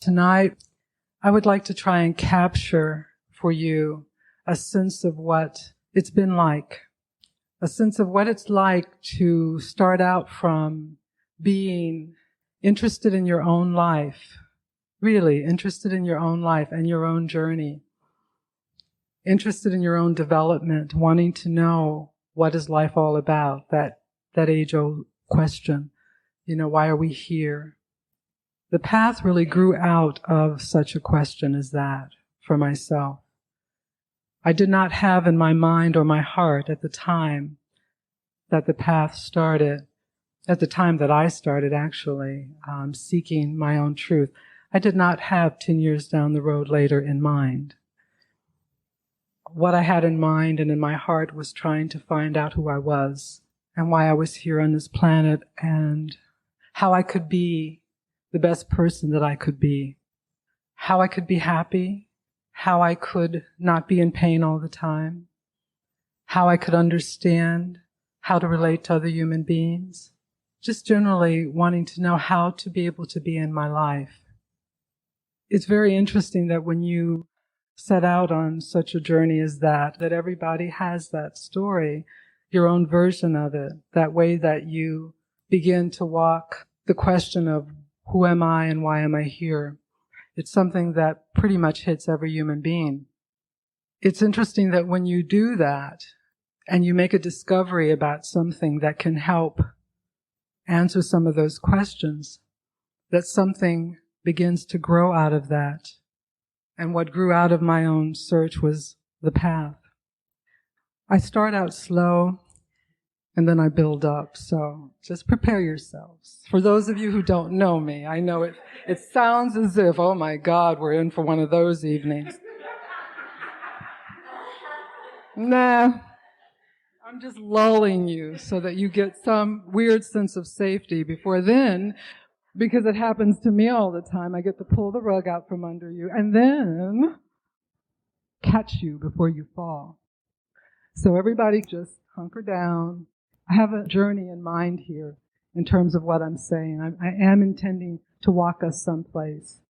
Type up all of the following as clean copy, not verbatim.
Tonight, I would like to try and capture for you a sense of what it's been like, a sense of what it's like to start out from being interested in your own life, really interested in your own life and your own journey, interested in your own development, wanting to know what is life all about, that age-old question, why are we here? The path really grew out of such a question as that for myself. I did not have in my mind or my heart at the time that the path started, at the time that I started actually seeking my own truth, I did not have 10 years down the road later in mind. What I had in mind and in my heart was trying to find out who I was and why I was here on this planet and how I could be the best person that I could be, how I could be happy, how I could not be in pain all the time, how I could understand how to relate to other human beings, just generally wanting to know how to be able to be in my life. It's very interesting that when you set out on such a journey as that everybody has that story, your own version of it, that way that you begin to walk the question of who am I and why am I here? It's something that pretty much hits every human being. It's interesting that when you do that and you make a discovery about something that can help answer some of those questions, that something begins to grow out of that. And what grew out of my own search was the path. I start out slow and then I build up, so just prepare yourselves. For those of you who don't know me, I know it sounds as if, oh my God, we're in for one of those evenings. Nah, I'm just lulling you so that you get some weird sense of safety before then, because it happens to me all the time. I get to pull the rug out from under you and then catch you before you fall. So everybody just hunker down. I have a journey in mind here in terms of what I'm saying. I am intending to walk us someplace.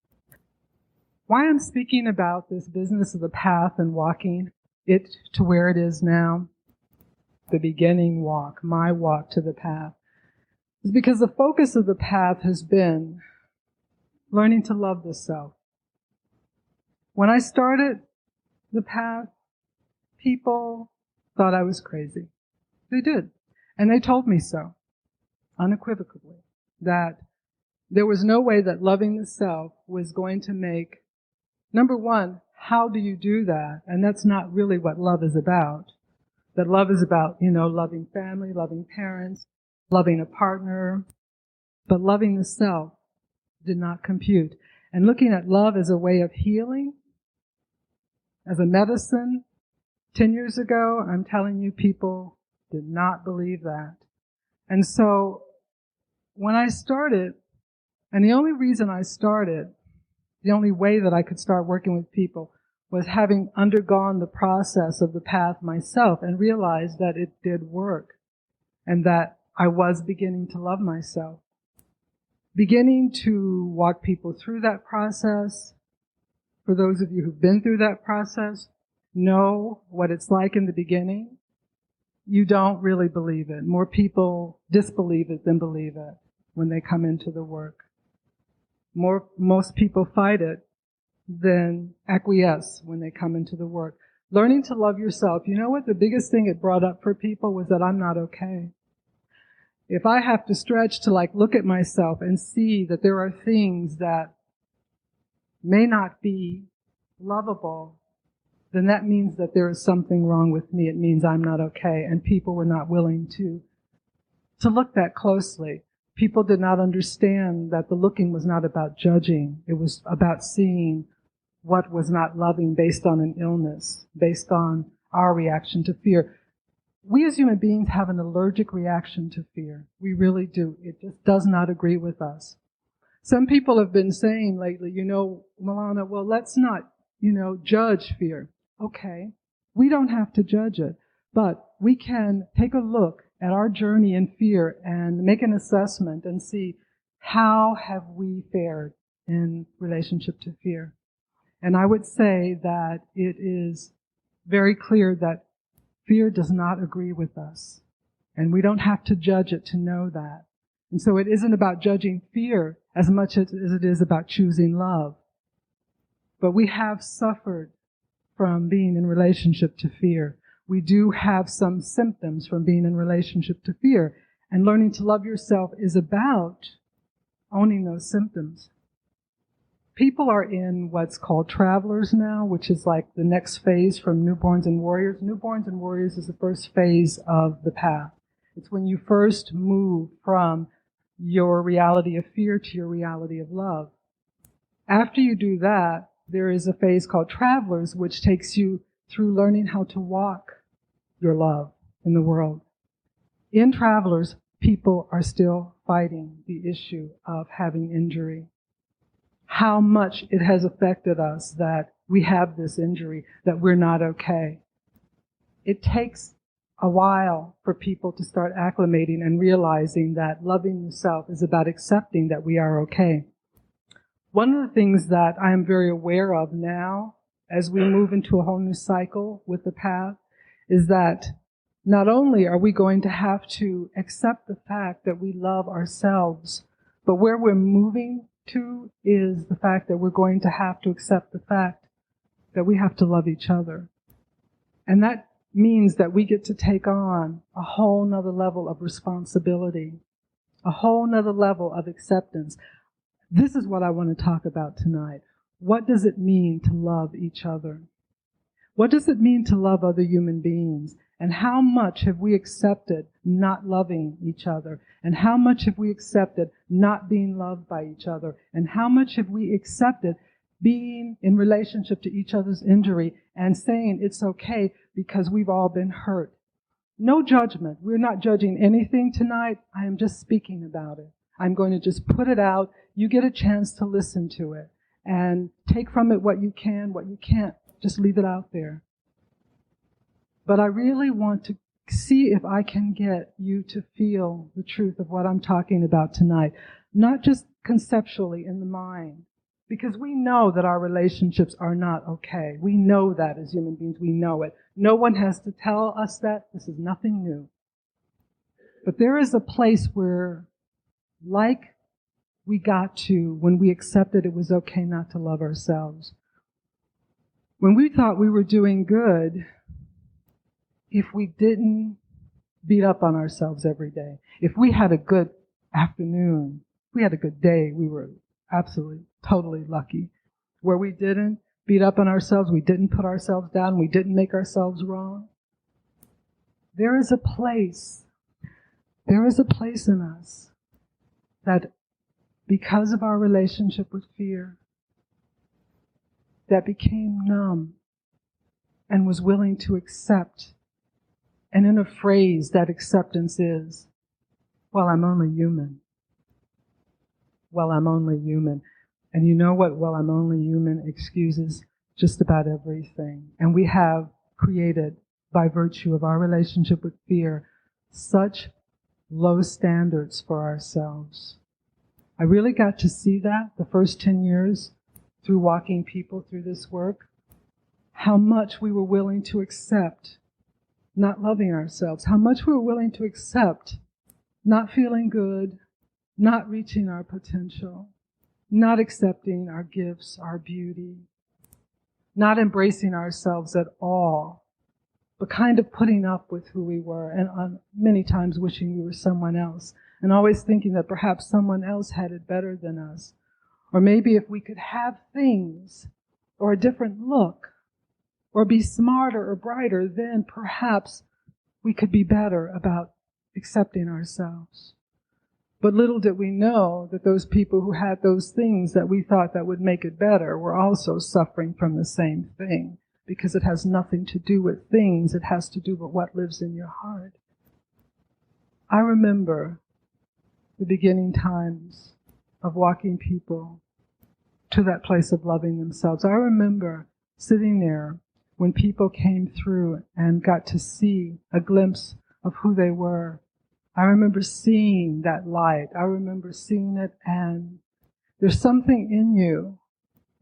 Why I'm speaking about this business of the path and walking it to where it is now, the beginning walk, my walk to the path, is because the focus of the path has been learning to love the self. When I started the path, people thought I was crazy. They did. And they told me so, unequivocally, that there was no way that loving the self was going to make, number one, how do you do that? And that's not really what love is about. That love is about, loving family, loving parents, loving a partner, but loving the self did not compute. And looking at love as a way of healing, as a medicine, 10 years ago, I'm telling you, people did not believe that. And so when I started, and the only reason I started, the only way that I could start working with people was having undergone the process of the path myself and realized that it did work and that I was beginning to love myself. Beginning to walk people through that process. For those of you who've been through that process, know what it's like in the beginning. You don't really believe it. More people disbelieve it than believe it when they come into the work. Most people fight it than acquiesce when they come into the work. Learning to love yourself. You know what? The biggest thing it brought up for people was that I'm not okay. If I have to stretch to look at myself and see that there are things that may not be lovable, then that means that there is something wrong with me. It means I'm not okay. And people were not willing to look that closely. People did not understand that the looking was not about judging. It was about seeing what was not loving based on an illness, based on our reaction to fear. We as human beings have an allergic reaction to fear. We really do. It just does not agree with us. Some people have been saying lately, Melana, well, let's not, judge fear. Okay, we don't have to judge it, but we can take a look at our journey in fear and make an assessment and see how have we fared? in relationship to fear. And I would say that it is very clear that fear does not agree with us. And we don't have to judge it to know that. And so it isn't about judging fear as much as it is about choosing love. But we have suffered from being in relationship to fear. We do have some symptoms from being in relationship to fear. And learning to love yourself is about owning those symptoms. People are in what's called travelers now, which is like the next phase from newborns and warriors. Newborns and warriors is the first phase of the path. It's when you first move from your reality of fear to your reality of love. After you do that, there is a phase called travelers, which takes you through learning how to walk your love in the world. In travelers, people are still fighting the issue of having injury. How much it has affected us that we have this injury, that we're not okay. It takes a while for people to start acclimating and realizing that loving yourself is about accepting that we are okay. One of the things that I am very aware of now, as we move into a whole new cycle with the path, is that not only are we going to have to accept the fact that we love ourselves, but where we're moving to is the fact that we're going to have to accept the fact that we have to love each other. And that means that we get to take on a whole nother level of responsibility, a whole nother level of acceptance. This is what I want to talk about tonight. What does it mean to love each other? What does it mean to love other human beings? And how much have we accepted not loving each other? And how much have we accepted not being loved by each other? And how much have we accepted being in relationship to each other's injury and saying it's okay because we've all been hurt? No judgment. We're not judging anything tonight. I am just speaking about it. I'm going to just put it out. You get a chance to listen to it and take from it what you can, what you can't. Just leave it out there. But I really want to see if I can get you to feel the truth of what I'm talking about tonight. Not just conceptually in the mind. Because we know that our relationships are not okay. We know that as human beings. We know it. No one has to tell us that. This is nothing new. But there is a place where, like we got to when we accepted it was okay not to love ourselves. When we thought we were doing good, if we didn't beat up on ourselves every day, if we had a good afternoon, we had a good day, we were absolutely, totally lucky. Where we didn't beat up on ourselves, we didn't put ourselves down, we didn't make ourselves wrong. There is a place in us that because of our relationship with fear, that became numb and was willing to accept. And in a phrase, that acceptance is, well, I'm only human. Well, I'm only human. And you know what? Well, I'm only human excuses just about everything. And we have created, by virtue of our relationship with fear, such low standards for ourselves. I really got to see that the first 10 years through walking people through this work, how much we were willing to accept not loving ourselves, how much we were willing to accept not feeling good, not reaching our potential, not accepting our gifts, our beauty, not embracing ourselves at all, but kind of putting up with who we were, and many times wishing we were someone else, and always thinking that perhaps someone else had it better than us. Or maybe if we could have things, or a different look, or be smarter or brighter, then perhaps we could be better about accepting ourselves. But little did we know that those people who had those things that we thought that would make it better were also suffering from the same thing, because it has nothing to do with things, it has to do with what lives in your heart. I remember the beginning times of walking people to that place of loving themselves. I remember sitting there when people came through and got to see a glimpse of who they were. I remember seeing that light. I remember seeing it and there's something in you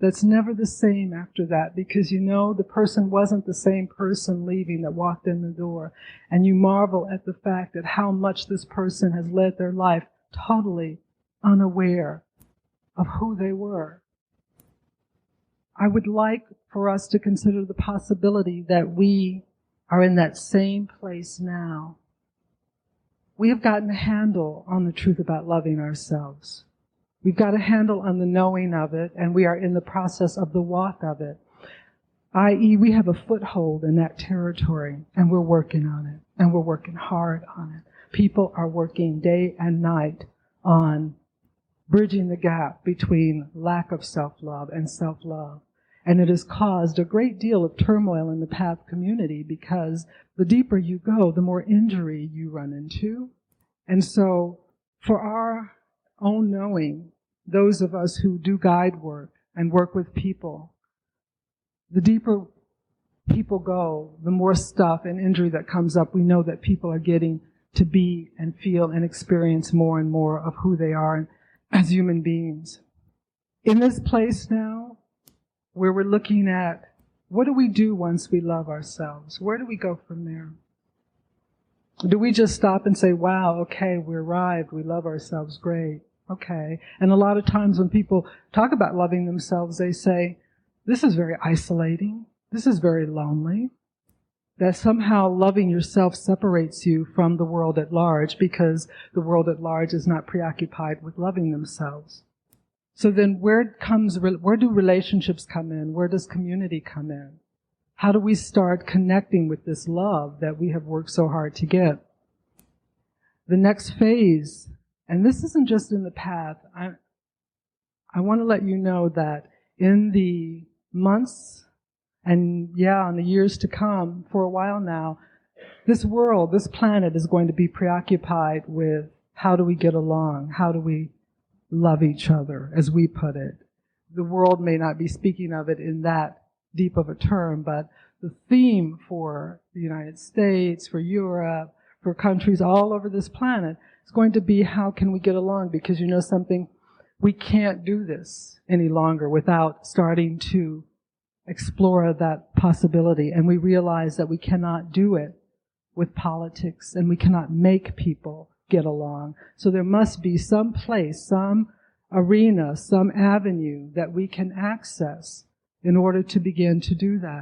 that's never the same after that, because you know the person wasn't the same person leaving that walked in the door. And you marvel at the fact that how much this person has led their life totally unaware of who they were. I would like for us to consider the possibility that we are in that same place now. We have gotten a handle on the truth about loving ourselves. We've got a handle on the knowing of it, and we are in the process of the walk of it. I.e., we have a foothold in that territory, and we're working on it, and we're working hard on it. People are working day and night on bridging the gap between lack of self-love and self-love. And it has caused a great deal of turmoil in the Path community, because the deeper you go, the more injury you run into. And so, for our own knowing, those of us who do guide work and work with people, the deeper people go, the more stuff and injury that comes up. We know that people are getting to be and feel and experience more and more of who they are as human beings. In this place now, where we're looking at what do we do once we love ourselves? Where do we go from there? Do we just stop and say, wow, okay, we arrived, we love ourselves, great, okay. And a lot of times when people talk about loving themselves, they say, this is very isolating, this is very lonely, that somehow loving yourself separates you from the world at large, because the world at large is not preoccupied with loving themselves. So then where do relationships come in? Where does community come in? How do we start connecting with this love that we have worked so hard to get? The next phase, and this isn't just in the Path, I want to let you know that in the months and in the years to come, for a while now, this world, this planet is going to be preoccupied with how do we get along? How do we love each other, as we put it. The world may not be speaking of it in that deep of a term, but the theme for the United States, for Europe, for countries all over this planet is going to be how can we get along? Because you know something, we can't do this any longer without starting to explore that possibility. And we realize that we cannot do it with politics, and we cannot make people get along. So there must be some place, some arena, some avenue that we can access in order to begin to do that.